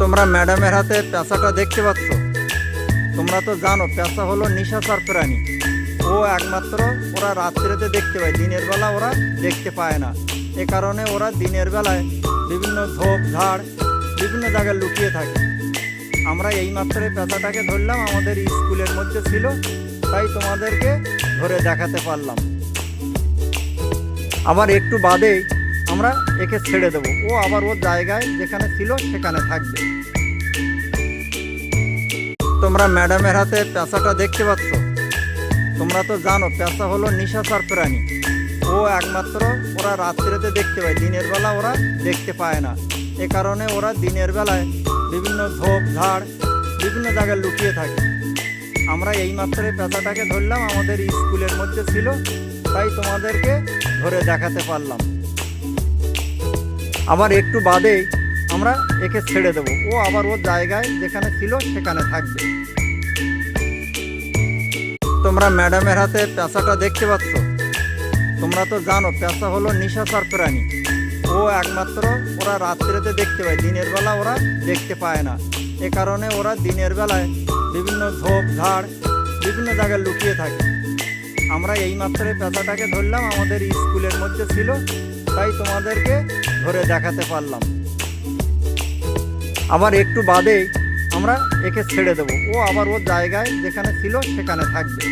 তোমরা ম্যাডামের হাতে পেঁচাটা দেখতে পাচ্ছ। তোমরা তো জানো পেঁচা হলো নিশাচর প্রাণী। ও একমাত্র ওরা রাত্রিতে দেখতে পায়, দিনের বেলা ওরা দেখতে পায় না। এ কারণে ওরা দিনের বেলায় বিভিন্ন ঝোপ ঝাড় বিভিন্ন জায়গায় লুকিয়ে থাকে। আমরা এইমাত্র পেঁচাটাকে ধরলাম, আমাদের স্কুলের মধ্যে ছিল, তাই তোমাদেরকে ধরে দেখাতে পারলাম। আবার একটু বাদেই আমরা একে ছেড়ে দেবো, ও আবার ওর জায়গায় যেখানে ছিল সেখানে থাকবে। তোমরা ম্যাডামের হাতে পেঁচাটা দেখতে পাচ্ছ। তোমরা তো জানো পেঁচা হলো নিশাচর প্রাণী। ও একমাত্র ওরা রাত্রিতে দেখতে পায়, দিনের বেলা ওরা দেখতে পায় না। এ কারণে ওরা দিনের বেলায় বিভিন্ন ঝোপ ঝাড় বিভিন্ন জায়গায় লুকিয়ে থাকে। আমরা এইমাত্র পেঁচাটাকে ধরলাম, আমাদের স্কুলের মধ্যে ছিল, তাই তোমাদেরকে ধরে দেখাতে পারলাম। আবার একটু বাদেই আমরা একে ছেড়ে দেবো, ও আবার ওর জায়গায় যেখানে ছিল সেখানে থাকবে। তোমরা ম্যাডামের হাতে পেঁচাটা দেখতে পাচ্ছ। তোমরা তো জানো পেঁচা হলো নিশাচর প্রাণী। ও একমাত্র ওরা রাত্রিতে দেখতে পায়, দিনের বেলা ওরা দেখতে পায় না। এ কারণে ওরা দিনের বেলায় বিভিন্ন ঝোপ ঝাড় বিভিন্ন জায়গায় লুকিয়ে থাকে। আমরা এইমাত্র পেঁচাটাকে ধরলাম, আমাদের স্কুলের মধ্যে ছিল, তাই তোমাদেরকে ধরে দেখাতে পারলাম। আবার একটু বাদেই আমরা একে ছেড়ে দেবো, ও আবার ওর জায়গায় যেখানে ছিল সেখানে থাকবে।